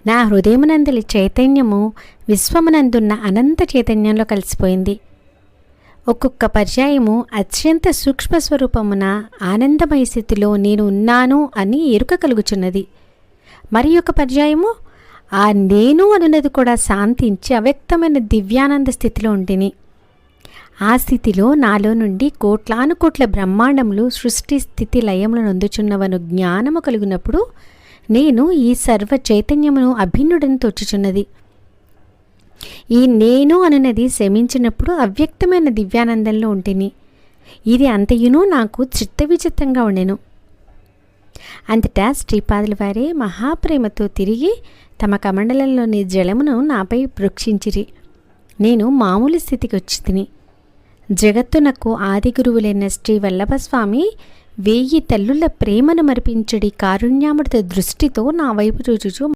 నా హృదయమునందలి చైతన్యము విశ్వమునందున్న అనంత చైతన్యంలో కలిసిపోయింది. ఒక్కొక్క పర్యాయము అత్యంత సూక్ష్మ స్వరూపమున ఆనందమయ స్థితిలో నేను ఉన్నాను అని ఎరుక కలుగుచున్నది. మరి ఒక పర్యాయము ఆ నేను అనున్నది కూడా శాంతించి అవ్యక్తమైన దివ్యానంద స్థితిలో ఉంటిని. ఆ స్థితిలో నాలో నుండి కోట్లాను కోట్ల బ్రహ్మాండములు సృష్టి స్థితి లయములను అందుచున్నవను జ్ఞానము కలిగినప్పుడు నేను ఈ సర్వ చైతన్యమును అభిన్నుడని తోచుచున్నది. ఈ నేను అనున్నది శమించినప్పుడు అవ్యక్తమైన దివ్యానందంలో ఉంటిని. ఇది అంతయును నాకు చిత్త విచిత్తంగా ఉండెను. అంతటా శ్రీపాదుల వారే మహాప్రేమతో తిరిగి తమ కమండలంలోని జలమును నాపై ప్రోక్షించిరి. నేను మామూలు స్థితికి వచ్చి తిని. జగత్తునకు ఆది గురువులైన శ్రీ వల్లభస్వామి 1000 తల్లుల ప్రేమను మరిపించడి కారుణ్యామృత దృష్టితో నా వైపు చూచుచు